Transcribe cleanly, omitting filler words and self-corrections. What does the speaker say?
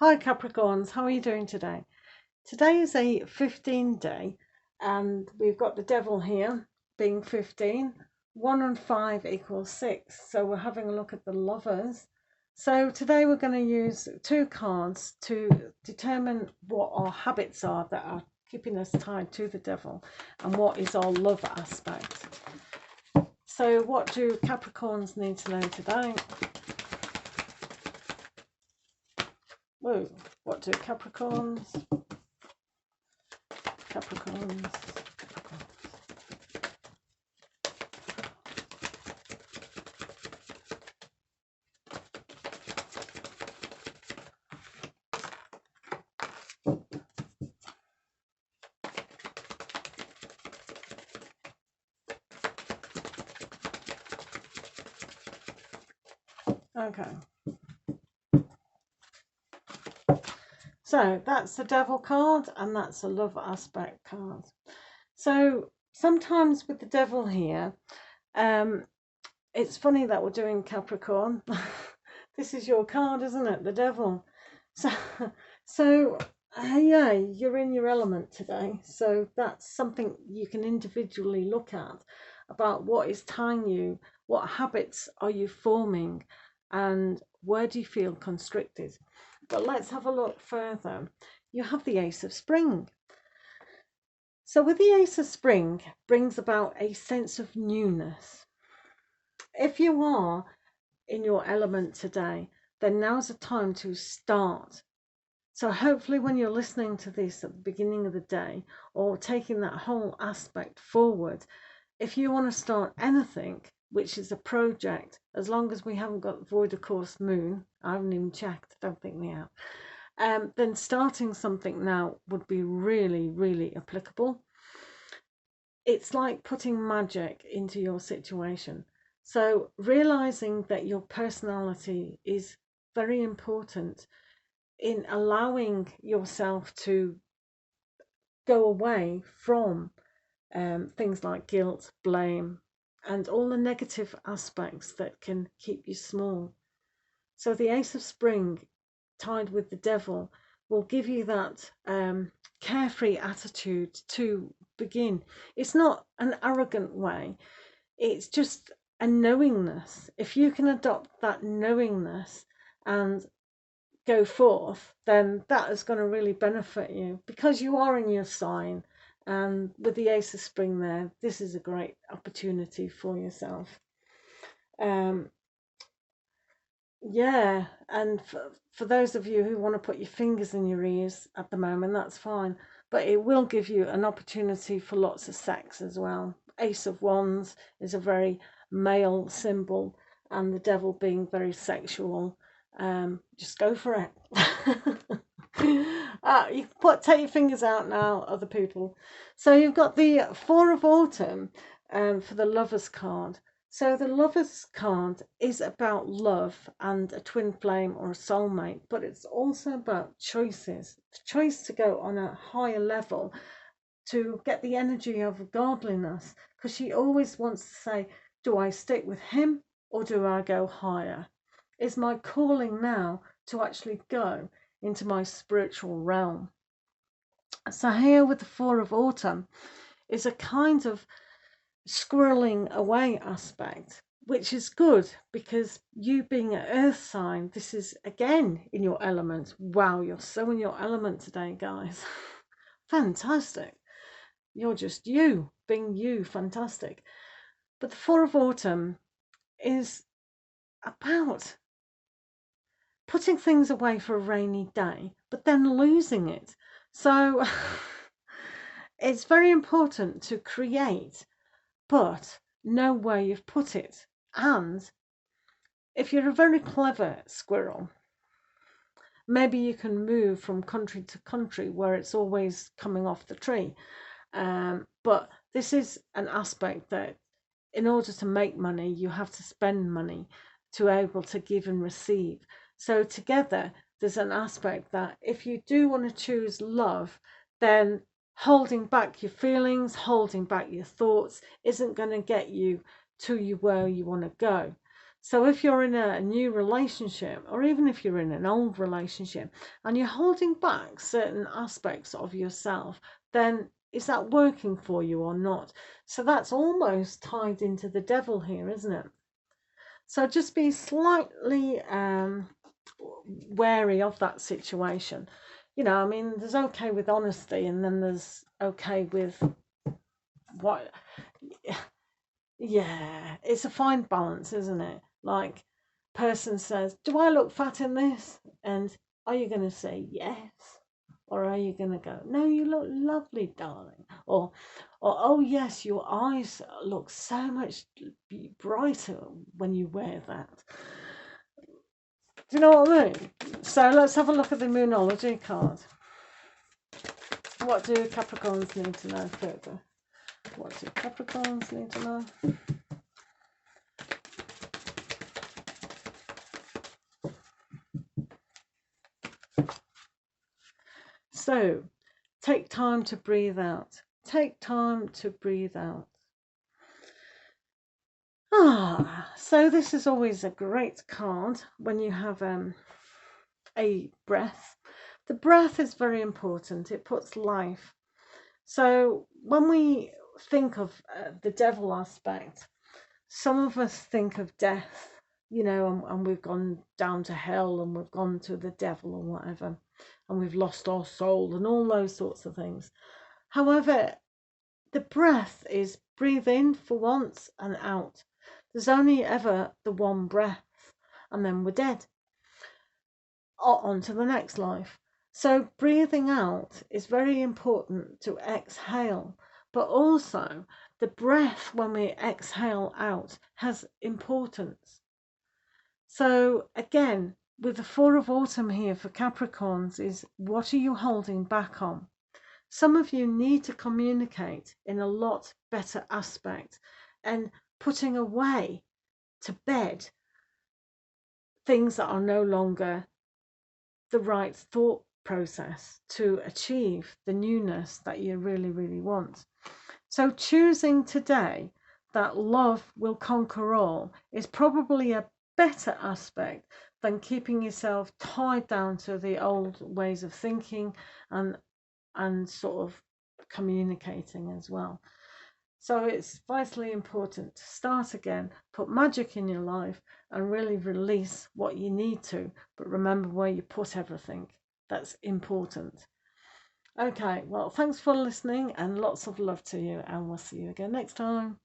Hi Capricorns, how are you doing today? Today is a 15 day and we've got the devil here being 15. 1 and 5 equals 6. So we're having a look at the lovers. So today we're going to use two cards to determine what our habits are that are keeping us tied to the devil and what is our love aspect. So what do Capricorns need to know today? Whoa, what do Capricorns. Okay. So that's the devil card and that's a love aspect card. So sometimes with the devil here, it's funny that we're doing Capricorn. This is your card, isn't it? The devil. So, so yeah, you're in your element today. So that's something you can individually look at about what is tying you, what habits are you forming, and where do you feel constricted. But let's have a look further. You have the Ace of Spring. So with the Ace of Spring brings about a sense of newness. If you are in your element today, then now's the time to start. So hopefully when you're listening to this at the beginning of the day or taking that whole aspect forward, if you want to start anything, which is a project, as long as we haven't got void of course moon, I haven't even checked, I don't think we have, then starting something now would be really, really applicable. It's like putting magic into your situation. So realizing that your personality is very important in allowing yourself to go away from things like guilt, blame, and all the negative aspects that can keep you small. So the Ace of Spring tied with the devil will give you that carefree attitude to begin. It's not an arrogant way, it's just a knowingness. If you can adopt that knowingness and go forth, then that is going to really benefit you because you are in your sign. And with the Ace of Spring there, this is a great opportunity for yourself. Um, Yeah, and for those of you who want to put your fingers in your ears at the moment, that's fine. But it will give you an opportunity for lots of sex as well. Ace of Wands is a very male symbol, and the devil being very sexual. Just go for it. You take your fingers out now, other people. So you've got the Four of Autumn for the Lovers card. So the Lovers card is about love and a twin flame or a soulmate, but it's also about choices. The choice to go on a higher level to get the energy of godliness, because she always wants to say, do I stick with him or do I go higher? Is my calling now to actually go into my spiritual realm? So here with the Four of Autumn is a kind of squirreling away aspect, which is good because you being an earth sign, this is again in your element. Wow, you're so in your element today, guys. Fantastic. You're just you, being you, fantastic. But the Four of Autumn is about putting things away for a rainy day, but then losing it. So it's very important to create but know where you've put it. And if you're a very clever squirrel, maybe you can move from country to country where it's always coming off the tree. But this is an aspect that in order to make money, you have to spend money to be able to give and receive. So together, there's an aspect that if you do want to choose love, then holding back your feelings, holding back your thoughts isn't going to get you to you where you want to go. So if you're in a new relationship, or even if you're in an old relationship and you're holding back certain aspects of yourself, then is that working for you or not? So that's almost tied into the devil here, isn't it? So just be slightly wary of that situation. You know, I mean, there's okay with honesty, and then there's okay with what, yeah, it's a fine balance, isn't it? Like, person says, "Do I look fat in this?" And are you going to say yes? Or are you going to go, "No, you look lovely, darling." Or, "Oh, yes, your eyes look so much brighter when you wear that." Do you know what I mean? So let's have a look at the Immunology card. What do Capricorns need to know further? What do Capricorns need to know? So, take time to breathe out. Take time to breathe out. So this is always a great card when you have a breath. The breath is very important. It puts life. So when we think of the devil aspect, some of us think of death, you know, and we've gone down to hell and we've gone to the devil or whatever, and we've lost our soul and all those sorts of things. However, the breath is breathe in for once and out. There's only ever the one breath, and then we're dead. On to the next life. So breathing out is very important to exhale, but also the breath when we exhale out has importance. So again, with the Four of Autumn here for Capricorns is what are you holding back on? Some of you need to communicate in a lot better aspect and putting away to bed things that are no longer the right thought process to achieve the newness that you really, really want. So choosing today that love will conquer all is probably a better aspect than keeping yourself tied down to the old ways of thinking and sort of communicating as well. So it's vitally important to start again, put magic in your life, and really release what you need to. But remember where you put everything. That's important. Okay, well, thanks for listening and lots of love to you, and we'll see you again next time.